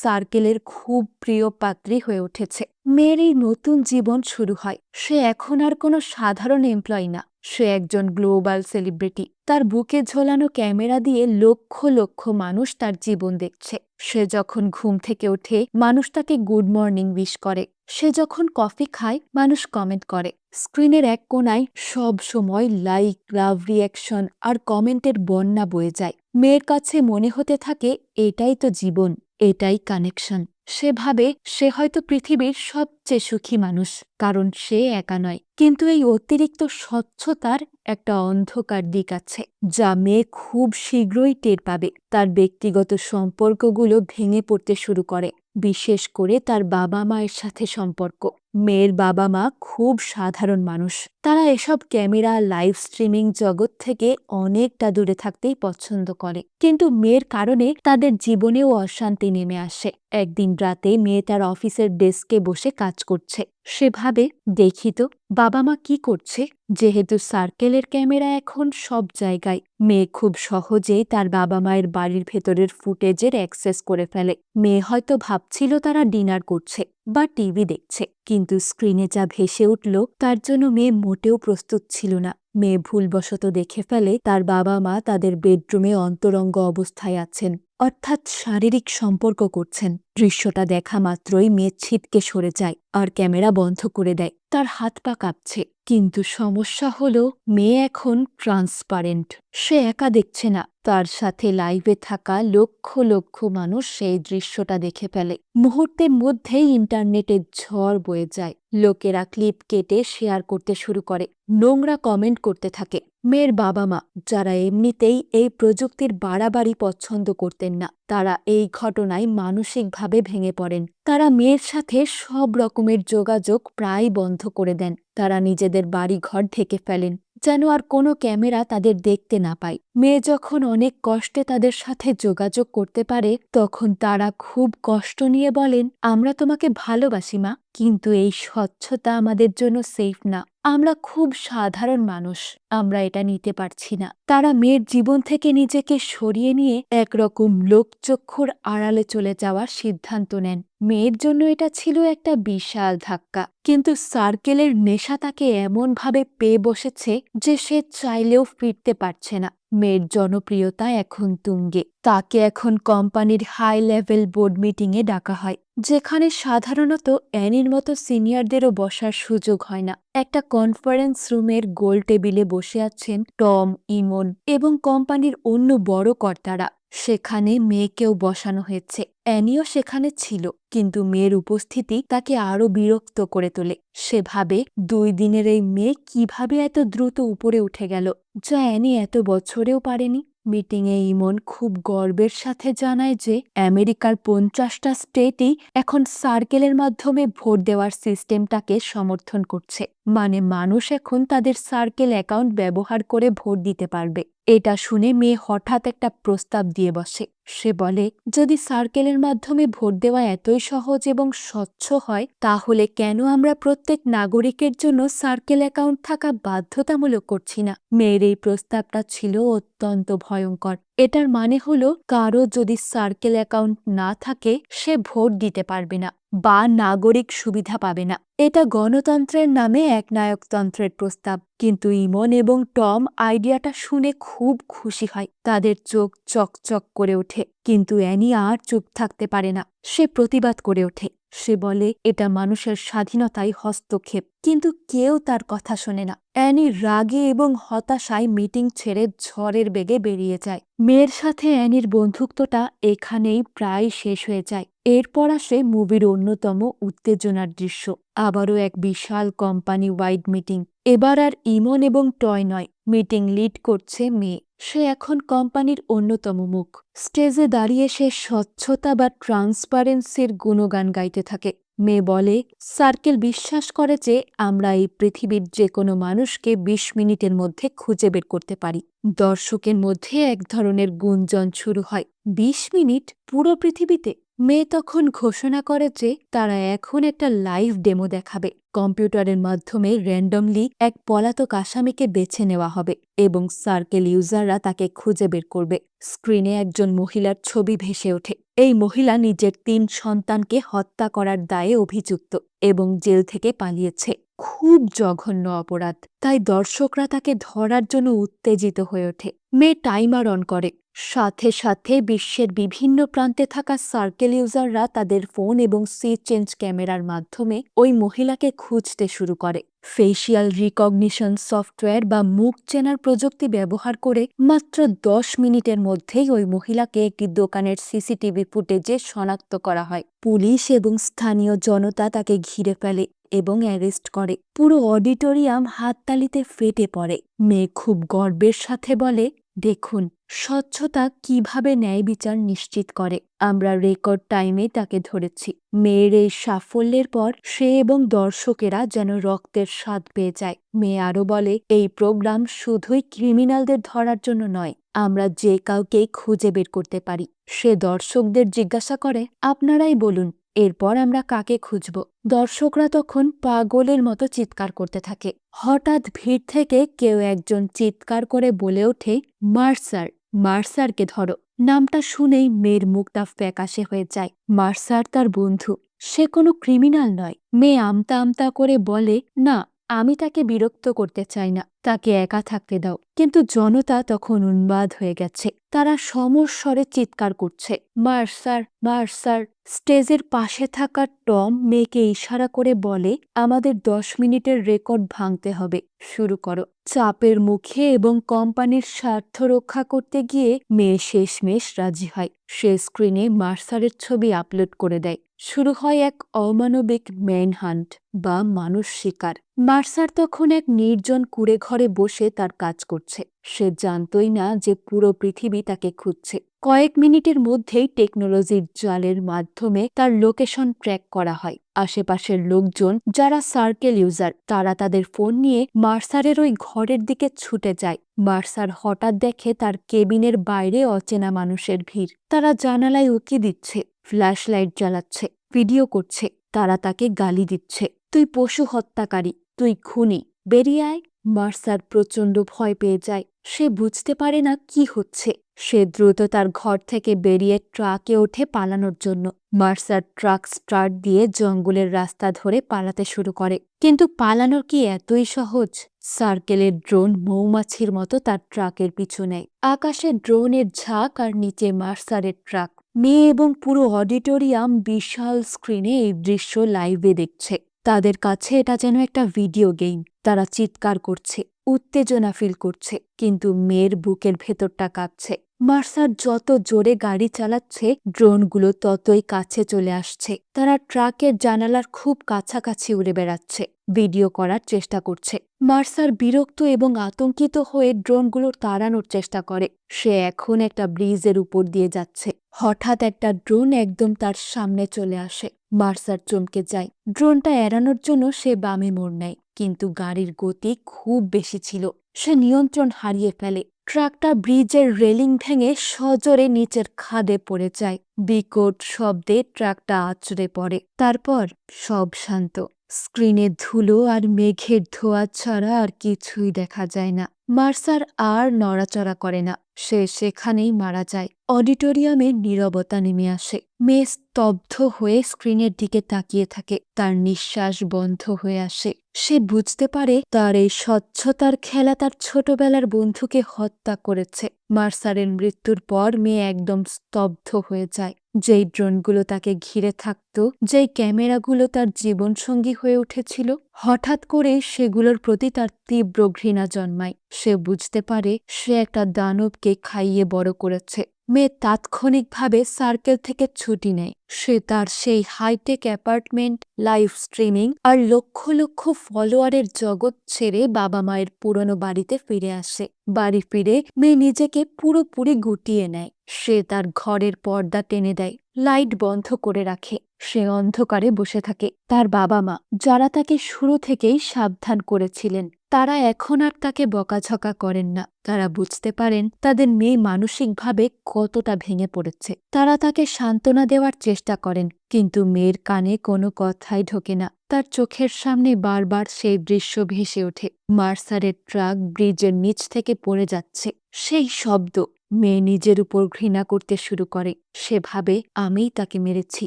সার্কেলের খুব প্রিয় পাত্রী হয়ে উঠেছে। মেয়ের এই নতুন জীবন শুরু হয়। সে এখন আর কোনো সাধারণ এমপ্লয়ি না, সে একজন গ্লোবাল সেলিব্রিটি। তার বুকে ঝোলানো ক্যামেরা দিয়ে লক্ষ লক্ষ মানুষ তার জীবন দেখছে। সে যখন ঘুম থেকে ওঠে মানুষ তাকে গুড মর্নিং উইশ করে। সে যখন কফি খায় মানুষ কমেন্ট করে। স্ক্রিনের এক কোনায় সব সময় লাইক, লাভ, রিয়াকশন আর কমেন্টের বন্যা বয়ে যায়। মেয়ের কাছে মনে হতে থাকে এটাই তো জীবন, এটাই কানেকশন। সে ভাবে সে হয়তো পৃথিবীর সবচেয়ে সুখী মানুষ, কারণ সে একা নয়। কিন্তু এই অতিরিক্ত স্বচ্ছতার একটা অন্ধকার দিক আছে, যা মেয়ে খুব শীঘ্রই টের পাবে। তার ব্যক্তিগত সম্পর্কগুলো ভেঙে পড়তে শুরু করে, বিশেষ করে তার বাবা মায়ের সাথে সম্পর্ক। মেয়ের বাবা মা খুব সাধারণ মানুষ। তারা এসব ক্যামেরা, লাইভ স্ট্রিমিং জগৎ থেকে অনেকটা দূরে থাকতেই পছন্দ করে। কিন্তু মেয়ের কারণে তাদের জীবনেও অশান্তি নেমে আসে। একদিন রাতে মেয়ে তার অফিসের ডেস্কে বসে কাজ করছে। সে ভাবে, দেখি তো বাবা মা কি করছে। যেহেতু সার্কেলের ক্যামেরা এখন সব জায়গায়, মেয়ে খুব সহজেই তার বাবা মায়ের বাড়ির ভেতরের ফুটেজের অ্যাক্সেস করে ফেলে। মেয়ে হয়তো ভাবছিল তারা ডিনার করছে বা টিভি দেখছে, কিন্তু স্ক্রিনে যা ভেসে উঠল তার জন্য মেয়ে মোটেও প্রস্তুত ছিল না। মেয়ে ভুলবশত দেখে ফেলে তার বাবা মা তাদের বেডরুমে অন্তরঙ্গ অবস্থায় আছেন, অর্থাৎ শারীরিক সম্পর্ক করছেন। দৃশ্যটা দেখা মাত্রই মেয়ে ছিটকে সরে যায় আর ক্যামেরা বন্ধ করে দেয়। তার হাত পা কাঁপছে। কিন্তু সমস্যা হলো মেয়ে এখন ট্রান্সপারেন্ট। সে একা দেখছে না, তার সাথে লাইভে থাকা লক্ষ লক্ষ মানুষ সেই দৃশ্যটা দেখে ফেলে। মুহূর্তের মধ্যেই ইন্টারনেটের ঝড় বয়ে যায়। লোকেরা ক্লিপ কেটে শেয়ার করতে শুরু করে, নোংরা কমেন্ট করতে থাকে। মেয়ের বাবা মা, যারা এমনিতেই এই প্রযুক্তির বাড়াবাড়ি পছন্দ করতেন না, তারা এই ঘটনায় মানসিকভাবে ভেঙে পড়েন। তারা মেয়ের সাথে সব রকমের যোগাযোগ প্রায় বন্ধ করে দেন। তারা নিজেদের বাড়িঘর ঢেকে ফেলেন, যেন আর কোনো ক্যামেরা তাদের দেখতে না পায়। মেয়ে যখন অনেক কষ্টে তাদের সাথে যোগাযোগ করতে পারে, তখন তারা খুব কষ্ট নিয়ে বলেন, আমরা তোমাকে ভালোবাসি মা, কিন্তু এই স্বচ্ছতা আমাদের জন্য সেফ না। আমরা খুব সাধারণ মানুষ, আমরা এটা নিতে পারছি না। তারা মেয়ের জীবন থেকে নিজেকে সরিয়ে নিয়ে একরকম লোকচক্ষুর আড়ালে চলে যাওয়ার সিদ্ধান্ত নেন। মেয়ের জন্য এটা ছিল একটা বিশাল ধাক্কা, কিন্তু সার্কেলের নেশা তাকে এমনভাবে পেয়ে বসেছে যে সে চাইলেও ফিরতে পারছে না। মেয়ের জনপ্রিয়তা এখন তুঙ্গে। তাকে এখন কোম্পানির হাই লেভেল বোর্ড মিটিংয়ে ডাকা হয়, যেখানে সাধারণত অ্যানির মতো সিনিয়রদেরও বসার সুযোগ হয় না। একটা কনফারেন্স রুমের গোল টেবিলে বসে আছেন টম, ইমন এবং কোম্পানির অন্য বড় কর্তারা। সেখানে মেয়েকেও বসানো হয়েছে। অ্যানিও সেখানে ছিল, কিন্তু মেয়ের উপস্থিতি তাকে আরো বিরক্ত করে তোলে। সে ভাবে 2 দিনের এই মেয়ে কিভাবে এত দ্রুত উপরে উঠে গেল, যা অ্যানি এত বছরেও পারেনি। মিটিংয়ে ইমন খুব গর্বের সাথে জানায় যে আমেরিকার 50টা স্টেটই এখন সার্কেলের মাধ্যমে ভোট দেওয়ার সিস্টেমটাকে সমর্থন করছে। মানে মানুষ এখন তাদের সার্কেল অ্যাকাউন্ট ব্যবহার করে ভোট দিতে পারবে। এটা শুনে মেয়ে হঠাৎ একটা প্রস্তাব দিয়ে বসে। সে বলে, যদি সার্কেলের মাধ্যমে ভোট দেওয়া এতই সহজ এবং স্বচ্ছ হয়, তাহলে কেন আমরা প্রত্যেক নাগরিকের জন্য সার্কেল অ্যাকাউন্ট থাকা বাধ্যতামূলক করছি না? মেয়ের এই প্রস্তাবটা ছিল অত্যন্ত ভয়ঙ্কর। এটার মানে হলো, কারো যদি সার্কেল অ্যাকাউন্ট না থাকে সে ভোট দিতে পারবে না বা নাগরিক সুবিধা পাবে না। এটা গণতন্ত্রের নামে একনায়কতন্ত্রের প্রস্তাব। কিন্তু ইমন এবং টম আইডিয়াটা শুনে খুব খুশি হয়। তাদের চোখ চকচক করে ওঠে। কিন্তু অ্যানি আর চুপ থাকতে পারে না। সে প্রতিবাদ করে ওঠে। সে বলে এটা মানুষের স্বাধীনতায় হস্তক্ষেপ, কিন্তু কেউ তার কথা শোনে না। অ্যানি রাগে এবং হতাশায় মিটিং ছেড়ে ঝড়ের বেগে বেরিয়ে যায়। মেয়ের সাথে অ্যানির বন্ধুত্বটা এখানেই প্রায় শেষ হয়ে যায়। এরপর আসে মুভির অন্যতম উত্তেজনার দৃশ্য। আবারও এক বিশাল কোম্পানি ওয়াইড মিটিং। এবার আর ইমন এবং টয় নয়, মিটিং লিড করছে মেয়ে। সে এখন কোম্পানির অন্যতম মুখ। স্টেজে দাঁড়িয়ে সে স্বচ্ছতা বা ট্রান্সপারেন্সির গুণগান গাইতে থাকে। মেয়ে বলে, সার্কেল বিশ্বাস করে যে আমরা এই পৃথিবীর যে কোনো মানুষকে ২০ মিনিটের মধ্যে খুঁজে বের করতে পারি। দর্শকের মধ্যে এক ধরনের গুঞ্জন শুরু হয়। ২০ মিনিট পুরো পৃথিবীতে? মেয়ে তখন ঘোষণা করে যে তারা এখন একটা লাইভ ডেমো দেখাবে। কম্পিউটারের মাধ্যমে র্যান্ডমলি এক পলাতক আসামিকে বেছে নেওয়া হবে এবং সার্কেল ইউজাররা তাকে খুঁজে বের করবে। স্ক্রিনে একজন মহিলার ছবি ভেসে ওঠে। এই মহিলা নিজের ৩ সন্তানকে হত্যা করার দায়ে অভিযুক্ত এবং জেল থেকে পালিয়েছে। খুব জঘন্য অপরাধ, তাই দর্শকরা তাকে ধরার জন্য উত্তেজিত হয়ে ওঠে। মেয়ে টাইমার অন করে। সাথে সাথে বিশ্বের বিভিন্ন প্রান্তে থাকা সার্কেল ইউজাররা তাদের ফোন এবং সি চেঞ্জ ক্যামেরার মাধ্যমে ওই মহিলাকে খুঁজতে শুরু করে। ফেসিয়াল রিকগনিশন সফটওয়্যার বা মুখ চেনার প্রযুক্তি ব্যবহার করে মাত্র ১০ মিনিটের মধ্যেই ওই মহিলাকে একটি দোকানের সিসিটিভি ফুটেজে শনাক্ত করা হয়। পুলিশ এবং স্থানীয় জনতা তাকে ঘিরে ফেলে এবং অ্যারেস্ট করে। পুরো অডিটোরিয়াম হাততালিতে ফেটে পড়ে। মেয়ে খুব গর্বের সাথে বলে, দেখুন স্বচ্ছতা কিভাবে ন্যায় বিচার নিশ্চিত করে। আমরা রেকর্ড টাইমে তাকে ধরেছি। মেয়ের এই সাফল্যের পর সে এবং দর্শকেরা যেন রক্তের স্বাদ পেয়ে যায়। মেয়ে আরও বলে, এই প্রোগ্রাম শুধুই ক্রিমিনালদের ধরার জন্য নয়, আমরা যে কাউকে খুঁজে বের করতে পারি। সে দর্শকদের জিজ্ঞাসা করে, আপনারাই বলুন এরপর আমরা কাকে খুঁজব? দর্শকরা তখন পাগলের মতো চিৎকার করতে থাকে। হঠাৎ ভিড় থেকে কেউ একজন চিৎকার করে বলে ওঠে, মার্সার, মার্সারকে ধরো। নামটা শুনেই মেয়ের মুখটা ফ্যাকাশে হয়ে যায়। মার্সার তার বন্ধু, সে কোনো ক্রিমিনাল নয়। মেয়ে আমতা আমতা করে বলে, না, আমি তাকে বিরক্ত করতে চাই না, তাকে একা থাকতে দাও। কিন্তু জনতা তখন উন্মাদ হয়ে গেছে। তারা সমস্বরে চিৎকার করছে, মার্সার, মার্সার। স্টেজের পাশে থাকা টম মেয়েকে ইশারা করে বলে, আমাদের ১০ মিনিটের রেকর্ড ভাঙতে হবে, শুরু করো। চাপের মুখে এবং কোম্পানির স্বার্থ রক্ষা করতে গিয়ে মেয়ে শেষমেশ রাজি হয়। সে স্ক্রিনে মার্সারের ছবি আপলোড করে দেয়। শুরু হয় এক অমানবিক ম্যানহান্ট বা মানুষ শিকার। মার্সার তখন এক নির্জন কুঁড়ে ঘরে বসে তার কাজ করছে। সে জানতই না যে পুরো পৃথিবী তাকে খুঁজছে। কয়েক মিনিটের মধ্যেই টেকনোলজির জালের মাধ্যমে তার লোকেশন ট্র্যাক করা হয়। আশেপাশের লোকজন যারা সার্কেল ইউজার, তারা তাদের ফোন নিয়ে মার্সারের ওই ঘরের দিকে ছুটে যায়। মার্সার হঠাৎ দেখে তার কেবিনের বাইরে অচেনা মানুষের ভিড়। তারা জানালায় উকি দিচ্ছে, ফ্ল্যাশ লাইট জ্বালাচ্ছে, ভিডিও করছে। তারা তাকে গালি দিচ্ছে, তুই পশু হত্যাকারী, তুই খুনি, বেরিয়ে আয়। মার্সার প্রচণ্ড ভয় পেয়ে যায়। সে বুঝতে পারে না কি হচ্ছে। সে দ্রুত তার ঘর থেকে বেরিয়ে ট্রাকে ওঠে পালানোর জন্য। মার্সার ট্রাক স্টার্ট দিয়ে জঙ্গলের রাস্তা ধরে পালাতে শুরু করে। কিন্তু পালানো কি এতই সহজ? সার্কেলের ড্রোন মৌমাছির মতো তার ট্রাকের পিছু নেয়। আকাশে ড্রোনের ঝাঁক আর নিচে মার্সারের ট্রাক। মেয়ে এবং পুরো অডিটোরিয়াম বিশাল স্ক্রিনে এই দৃশ্য লাইভে দেখছে। তাদের কাছে এটা যেন একটা ভিডিও গেম। তারা চিৎকার করছে, উত্তেজনা ফিল করছে, কিন্তু মেয়ের বুকের ভেতরটা কাঁপছে। মার্সার যত জোরে গাড়ি চালাচ্ছে, ড্রোনগুলো ততই কাছে চলে আসছে। তারা ট্রাকের জানালার খুব কাছাকাছি উড়ে বেড়াচ্ছে, ভিডিও করার চেষ্টা করছে। মার্সার বিরক্ত এবং আতঙ্কিত হয়ে ড্রোনগুলো তাড়ানোর চেষ্টা করে। সে এখন একটা ব্রিজের উপর দিয়ে যাচ্ছে। হঠাৎ একটা ড্রোন একদম তার সামনে চলে আসে। মার্সার চমকে যায়। ড্রোনটা এড়ানোর জন্য সে বামে মোড় নেয়, কিন্তু গাড়ির গতি খুব বেশি ছিল। সে নিয়ন্ত্রণ হারিয়ে ফেলে। ট্রাকটা ব্রিজের রেলিং ভেঙে সজোরে নিচের খাদে পড়ে যায়। বিকট শব্দে ট্রাকটা আছড়ে পড়ে। তারপর সব শান্ত। স্ক্রিনে ধুলো আর মেঘের ধোঁয়া ছাড়া আর কিছুই দেখা যায় না। মার্সার আর নড়াচড়া করে না। সে সেখানেই মারা যায়। অডিটোরিয়ামে নীরবতা নেমে আসে। মেয়ে স্তব্ধ হয়ে স্ক্রিনের দিকে তাকিয়ে থাকে। তার নিঃশ্বাস বন্ধ হয়ে আসে। সে বুঝতে পারে তার এই স্বচ্ছতার খেলা তার ছোটবেলার বন্ধুকে হত্যা করেছে। মার্সারের মৃত্যুর পর মেয়ে একদম স্তব্ধ হয়ে যায়। যেই ড্রোনগুলো তাকে ঘিরে থাকত, যেই ক্যামেরাগুলো তার জীবনসঙ্গী হয়ে উঠেছিল, হঠাৎ করে সেগুলোর প্রতি তার তীব্র ঘৃণা জন্মায়। সে বুঝতে পারে সে একটা দানবকে খাইয়ে বড় করেছে। মেয়ে তাৎক্ষণিকভাবে সার্কেল থেকে ছুটি নেয়। সে তার সেই হাইটেক অ্যাপার্টমেন্ট, লাইভ স্ট্রিমিং আর লক্ষ লক্ষ ফলোয়ারের জগৎ ছেড়ে বাবা মায়ের পুরনো বাড়িতে ফিরে আসে। বাড়ি ফিরে মেয়ে নিজেকে পুরোপুরি গুটিয়ে নেয়। সে তার ঘরের পর্দা টেনে দেয়, লাইট বন্ধ করে রাখে। সে অন্ধকারে বসে থাকে। তার বাবা মা, যারা তাকে শুরু থেকেই সাবধান করেছিলেন, তারা এখন আর তাকে বকাঝকা করেন না। তারা বুঝতে পারেন তাদের মেয়ে মানসিকভাবে কতটা ভেঙে পড়েছে। তারা তাকে সান্ত্বনা দেওয়ার চেষ্টা করেন, কিন্তু মেয়ের কানে কোনো কথাই ঢোকে না। তার চোখের সামনে বারবার সেই দৃশ্য ভেসে ওঠে। মার্সারের ট্রাক ব্রিজের নিচ থেকে পড়ে যাচ্ছে, সেই শব্দ। মেয়ে নিজের উপর ঘৃণা করতে শুরু করে। সে ভাবে, আমিই তাকে মেরেছি।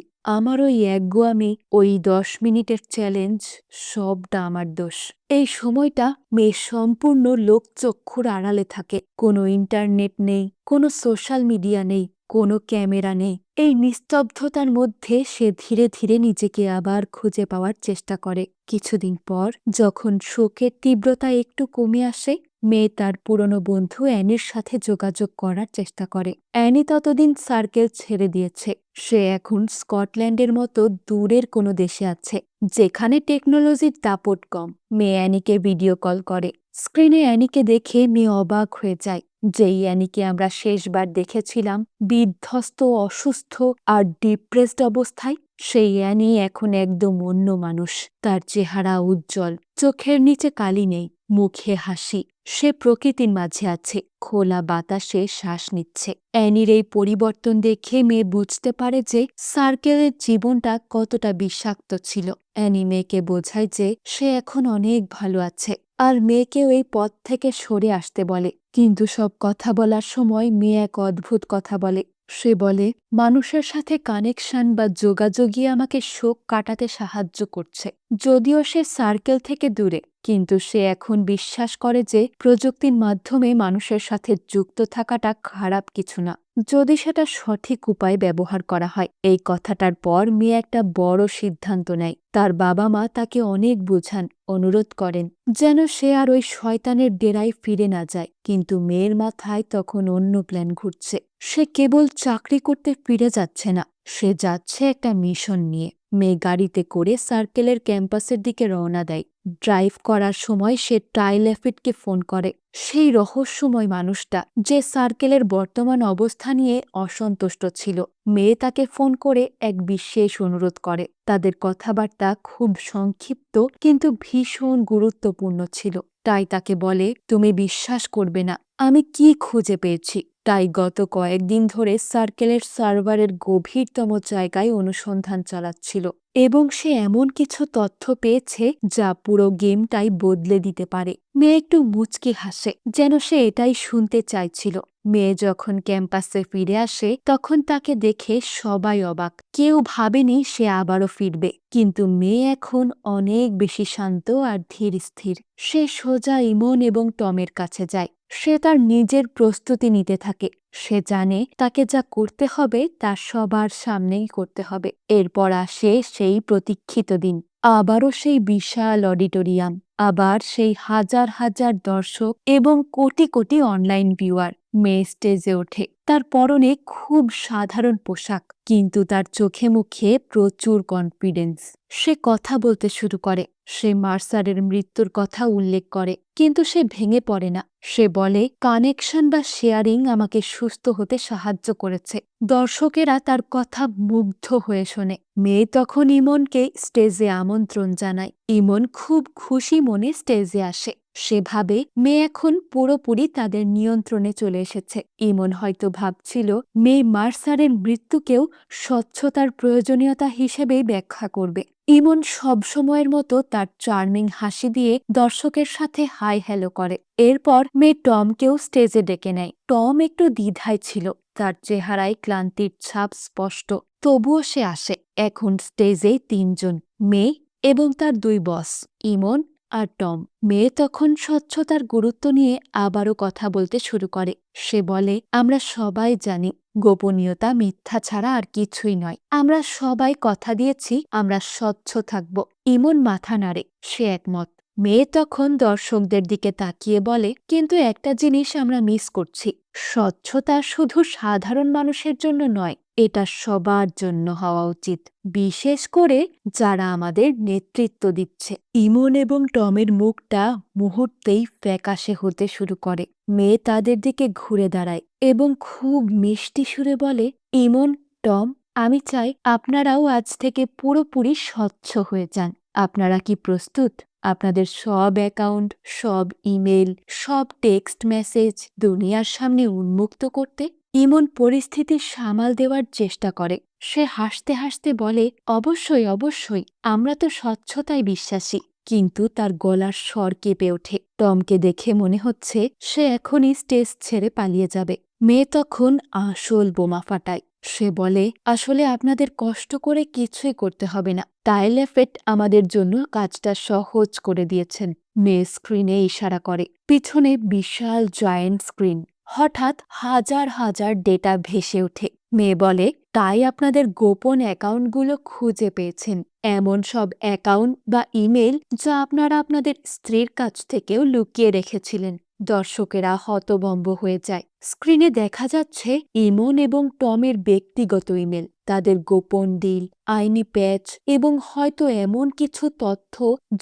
আমার ওই একগুয়ামি, ওই 10 মিনিটের চ্যালেঞ্জ, সবটা আমার দোষ। এই সময়টা মেয়ে সম্পূর্ণ লোকচক্ষুর আড়ালে থাকে। কোনো ইন্টারনেট নেই, কোনো সোশ্যাল মিডিয়া নেই, কোনো ক্যামেরা নেই। এই নিস্তব্ধতার মধ্যে সে ধীরে ধীরে নিজেকে আবার খুঁজে পাওয়ার চেষ্টা করে। কিছুদিন পর যখন শোকের তীব্রতা একটু কমে আসে, মেয়ে তার পুরনো বন্ধু অ্যানির সাথে যোগাযোগ করার চেষ্টা করে। অ্যানি ততদিন সার্কেল ছেড়ে দিয়েছে। সে এখন স্কটল্যান্ডের মতো দূরের কোনো দেশে আছে, যেখানে টেকনোলজির দাপট কম। মেয়ে অ্যানিকে ভিডিও কল করে। স্ক্রিনে অ্যানিকে দেখে মেয়ে অবাক হয়ে যায়। যেই অ্যানিকে আমরা শেষবার দেখেছিলাম বিধ্বস্ত, অসুস্থ আর ডিপ্রেসড অবস্থায়, সেই অ্যানি এখন একদম অন্য মানুষ। তার চেহারা উজ্জ্বল, চোখের নিচে কালি নেই, মুখে হাসি। সে প্রকৃতির মাঝে আছে, খোলা বাতাসে শ্বাস নিচ্ছে। অ্যানির এই পরিবর্তন দেখে মেয়ে বুঝতে পারে যে সার্কেলের জীবনটা কতটা বিষাক্ত ছিল। অ্যানি মেয়েকে বোঝায় যে সে এখন অনেক ভালো আছে, আর মেয়েকেও এই পথ থেকে সরে আসতে বলে। কিন্তু সব কথা বলার সময় মেয়ে এক অদ্ভুত কথা বলে। সে বলে, মানুষের সাথে কানেকশন বা যোগাযোগই আমাকে শোক কাটাতে সাহায্য করছে। যদিও সে সার্কেল থেকে দূরে, কিন্তু সে এখন বিশ্বাস করে যে প্রযুক্তির মাধ্যমে মানুষের সাথে যুক্ত থাকাটা খারাপ কিছু না, যদি সেটা সঠিক উপায়ে ব্যবহার করা হয়। এই কথাটার পর মেয়ে একটা বড় সিদ্ধান্ত নেয়। তার বাবা মা তাকে অনেক বোঝান, অনুরোধ করেন যেন সে আর ওই শয়তানের ডেরায় ফিরে না যায়। কিন্তু মেয়ের মাথায় তখন অন্য প্ল্যান ঘুরছে। সে কেবল চাকরি করতে ফিরে যাচ্ছে না, সে যাচ্ছে একটা মিশন নিয়ে। মেয়ে গাড়িতে করে সার্কেলের ক্যাম্পাসের দিকে রওনা দেয়। ড্রাইভ করার সময় সে টাইলেফিটকে ফোন করে, সেই রহস্যময় মানুষটা যে সার্কেলের বর্তমান অবস্থা নিয়ে অসন্তুষ্ট ছিল। মেয়ে তাকে ফোন করে এক বিশেষ অনুরোধ করে। তাদের কথাবার্তা খুব সংক্ষিপ্ত কিন্তু ভীষণ গুরুত্বপূর্ণ ছিল। তাই তাকে বলে, তুমি বিশ্বাস করবে না আমি কি খুঁজে পেয়েছি। তাই গত কয়েকদিন ধরে সার্কেলের সার্ভারের গভীরতম জায়গায় অনুসন্ধান চালাচ্ছিল, এবং সে এমন কিছু তথ্য পেয়েছে যা পুরো গেমটাই বদলে দিতে পারে। মেয়ে একটু মুচকি হাসে, যেন সে এটাই শুনতে চাইছিল। মেয়ে যখন ক্যাম্পাসে ফিরে আসে তখন তাকে দেখে সবাই অবাক। কেউ ভাবেনি সে আবারও ফিরবে, কিন্তু মেয়ে এখন অনেক বেশি শান্ত আর ধীর স্থির। সে সোজা ইমন এবং টমের কাছে যায়। সে তার নিজের প্রস্তুতি নিতে থাকে। সে জানে তাকে যা করতে হবে তা সবার সামনেই করতে হবে। এরপর আসে সেই প্রতীক্ষিত দিন। আবারও সেই বিশাল অডিটোরিয়াম, আবার সেই হাজার হাজার দর্শক এবং কোটি কোটি অনলাইন ভিউয়ার। মেয়ে স্টেজে ওঠে। তার পরনে খুব সাধারণ পোশাক, কিন্তু তার চোখে মুখে প্রচুর কনফিডেন্স। সে কথা বলতে শুরু করে। সে মার্সারের মৃত্যুর কথা উল্লেখ করে, কিন্তু সে ভেঙে পড়ে না। সে বলে, কানেকশন বা শেয়ারিং আমাকে সুস্থ হতে সাহায্য করেছে। দর্শকেরা তার কথা মুগ্ধ হয়ে শোনে। মেয়ে তখন ইমনকে স্টেজে আমন্ত্রণ জানায়। ইমন খুব খুশি মনে স্টেজে আসে। সে ভাবে মেয়ে এখন পুরোপুরি তাদের নিয়ন্ত্রণে চলে এসেছে। ইমন হয়তো ভাবছিল মেয়ে মার্সারের মৃত্যুকেও স্বচ্ছতার প্রয়োজনীয়তা হিসেবেই ব্যাখ্যা করবে। ইমন সবসময়ের মতো তার চার্মিং হাসি দিয়ে দর্শকের সাথে হাই হ্যালো করে। এরপর মেয়ে টমকেও স্টেজে ডেকে নেয়। টম একটু দ্বিধায় ছিল, তার চেহারায় ক্লান্তির ছাপ স্পষ্ট। তবুও সে আসে। এখন স্টেজে 3 জন, মেয়ে এবং তার 2 বস, ইমন আর টম। মেয়ে তখন স্বচ্ছতার গুরুত্ব নিয়ে আবারও কথা বলতে শুরু করে। সে বলে, আমরা সবাই জানি গোপনীয়তা মিথ্যা ছাড়া আর কিছুই নয়। আমরা সবাই কথা দিয়েছি আমরা স্বচ্ছ থাকব। ইমন মাথা নাড়ে, সে একমত। মেয়ে তখন দর্শকদের দিকে তাকিয়ে বলে, কিন্তু একটা জিনিস আমরা মিস করছি। স্বচ্ছতা শুধু সাধারণ মানুষের জন্য নয়, এটা সবার জন্য হওয়া উচিত, বিশেষ করে যারা আমাদের নেতৃত্ব দিচ্ছে। ইমন এবং টমের মুখটা মুহূর্তেই ফ্যাকাশে হতে শুরু করে। মেয়ে তাদের দিকে ঘুরে দাঁড়ায় এবং খুব মিষ্টি সুরে বলে, ইমন, টম, আমি চাই আপনারাও আজ থেকে পুরোপুরি স্বচ্ছ হয়ে যান। আপনারা কি প্রস্তুত আপনাদের সব অ্যাকাউন্ট, সব ইমেল, সব টেক্সট মেসেজ দুনিয়ার সামনে উন্মুক্ত করতে? ইমন পরিস্থিতি সামাল দেওয়ার চেষ্টা করে। সে হাসতে হাসতে বলে, অবশ্যই অবশ্যই, আমরা তো স্বচ্ছতায় বিশ্বাসী। কিন্তু তার গলার স্বর কেঁপে ওঠে। টমকে দেখে মনে হচ্ছে সে এখনই স্টেজ ছেড়ে পালিয়ে যাবে। মেয়ে তখন আসল বোমা ফাটায়। সে বলে, আসলে আপনাদের কষ্ট করে কিছুই করতে হবে না। টাইল এফেক্ট আমাদের জন্য কাজটা সহজ করে দিয়েছেন। মেয়ে স্ক্রিনে ইশারা করে। পিছনে বিশাল জায়ান্ট স্ক্রিন। হঠাৎ হাজার হাজার ডেটা ভেসে ওঠে। মেয়ে বলে, তাই আপনাদের গোপন অ্যাকাউন্টগুলো খুঁজে পেয়েছেন। এমন সব অ্যাকাউন্ট বা ইমেল যা আপনারা আপনাদের স্ত্রীর কাছ থেকেও লুকিয়ে রেখেছিলেন। দর্শকেরা হতভম্ব হয়ে যায়। স্ক্রিনে দেখা যাচ্ছে ইমন এবং টমের ব্যক্তিগত ইমেল, তাদের গোপন ডিল, আইনি প্যাচ এবং হয়তো এমন কিছু তথ্য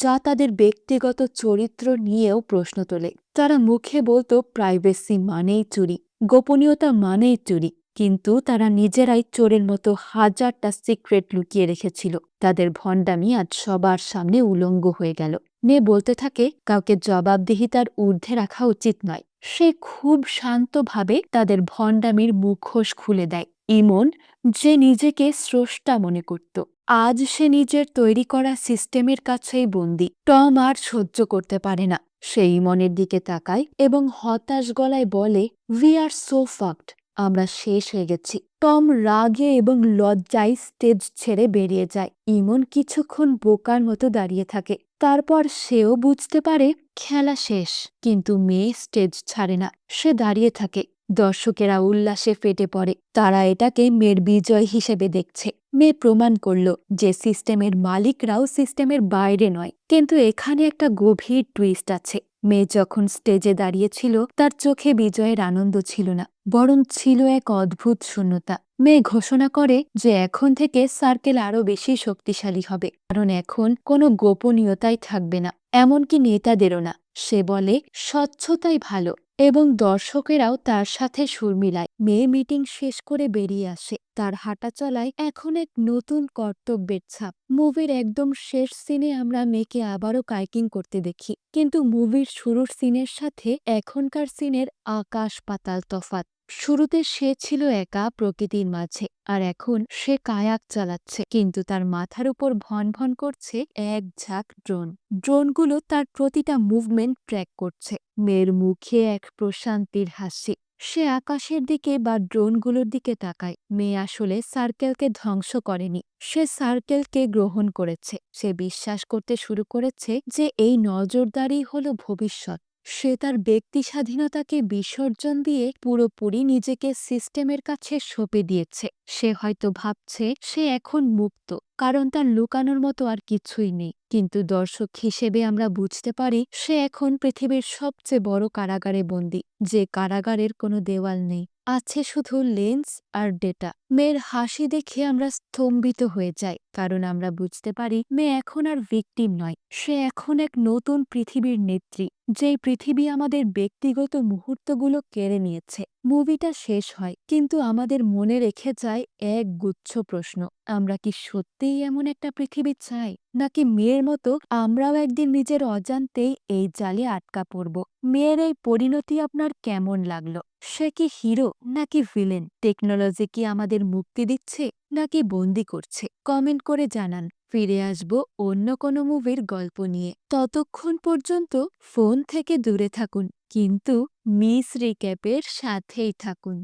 যা তাদের ব্যক্তিগত চরিত্র নিয়েও প্রশ্ন তোলে। তারা মুখে বলতো প্রাইভেসি মানেই চুরি, গোপনীয়তা মানেই চুরি, কিন্তু তারা নিজেরাই চোরের মতো হাজারটা সিক্রেট লুকিয়ে রেখেছিল। তাদের ভণ্ডামি আজ সবার সামনে উলঙ্গ হয়ে গেল। মেয়ে বলতে থাকে, কাউকে জবাবদিহিতার ঊর্ধ্বে রাখা উচিত নয়। সে খুব শান্তভাবে তাদের ভণ্ডামির মুখোশ খুলে দেয়। ইমন, যে নিজেকে স্রষ্টা মনে করত, আজ সে নিজের তৈরি করা সিস্টেমের কাছেই বন্দী। টম আর সহ্য করতে পারে না। সে ইমনের দিকে তাকায় এবং হতাশ গলায় বলে, উই আর সো ফাকড, আমরা শেষ হয়ে গেছি। টম রাগে এবং লজ্জায় স্টেজ ছেড়ে বেরিয়ে যায়। ইমন কিছুক্ষণ বোকার মতো দাঁড়িয়ে থাকে। তারপর সেও বুঝতে পারে খেলা শেষ, কিন্তু মেয়ে স্টেজ ছাড়ে না। সে দাঁড়িয়ে থাকে। দর্শকেরা উল্লাসে ফেটে পড়ে। তারা এটাকে মেয়ের বিজয় হিসেবে দেখছে। মেয়ে প্রমাণ করল যে সিস্টেমের মালিকরাও সিস্টেমের বাইরে নয়। কিন্তু এখানে একটা গভীর টুইস্ট আছে। মেয়ে যখন স্টেজে দাঁড়িয়েছিল তার চোখে বিজয়ের আনন্দ ছিল না, বরং ছিল এক অদ্ভুত শূন্যতা। মেয়ে ঘোষণা করে যে এখন থেকে সার্কেল আরো বেশি শক্তিশালী হবে, কারণ এখন কোনো গোপনীয়তাই থাকবে না, এমনকি নেতাদেরও না। সে বলে স্বচ্ছতাই ভালো, এবং দর্শকেরাও তার সাথে সুর মিলায়। মেয়ে মিটিং শেষ করে বেরিয়ে আসে। তার হাঁটা চলায় এখন এক নতুন কর্তব্যের ছাপ। মুভির একদম শেষ সিনে আমরা মেয়েকে আবারও কাইকিং করতে দেখি, কিন্তু মুভির শুরুর সিনের সাথে এখনকার সিনের আকাশ পাতাল তফাৎ। শুরুতে সে ছিল একা প্রকৃতির মাঝে, আর এখন সে কায়াক চালাচ্ছে, কিন্তু তার মাথার উপর ভন ভন করছে এক ঝাঁক ড্রোন। ড্রোনগুলো তার প্রতিটা মুভমেন্ট ট্র্যাক করছে। মেয়ের মুখে এক প্রশান্তির হাসি। সে আকাশের দিকে বা ড্রোনগুলোর দিকে তাকায়। মেয়ে আসলে সার্কেলকে ধ্বংস করেনি, সে সার্কেলকে গ্রহণ করেছে। সে বিশ্বাস করতে শুরু করেছে যে এই নজরদারি হলো ভবিষ্যৎ। সে তার ব্যক্তি স্বাধীনতাকে বিসর্জন দিয়ে পুরোপুরি নিজেকে সিস্টেমের কাছে সঁপে দিয়েছে। সে হয়তো ভাবছে সে এখন মুক্ত, কারণ তার লুকানোর মতো আর কিছুই নেই। কিন্তু দর্শক হিসেবে আমরা বুঝতে পারি সে এখন পৃথিবীর সবচেয়ে বড় কারাগারে বন্দী, যে কারাগারের কোনো দেওয়াল নেই, আছে শুধু লেন্স আর ডেটা। মেয়ের হাসি দেখে আমরা স্তম্ভিত হয়ে যাই, কারণ আমরা বুঝতে পারি মেয়ে এখন আর ভিকটিম নয়, সে এখন এক নতুন পৃথিবীর নেত্রী, যেই পৃথিবী আমাদের ব্যক্তিগত মুহূর্তগুলো কেড়ে নিয়েছে। মুভিটা শেষ হয়, কিন্তু আমাদের মনে রেখে যায় এক গুচ্ছ প্রশ্ন। আমরা কি সত্যিই এমন একটা পৃথিবী চাই, নাকি মেয়ের মতো আমরাও একদিন নিজের অজান্তেই এই জালে আটকা পড়ব? মেয়ের এই পরিণতি আপনার কেমন লাগলো? সে কি হিরো নাকি ভিলেন? টেকনোলজি কি আমাদের মুক্তি দিচ্ছে নাকি বন্দি করছে? কমেন্ট করে জানান। ফিরে আসব অন্য কোনো মুভির গল্প নিয়ে। ততক্ষণ পর্যন্ত ফোন থেকে দূরে থাকুন, কিন্তু মিস রিক্যাপের সাথেই থাকুন।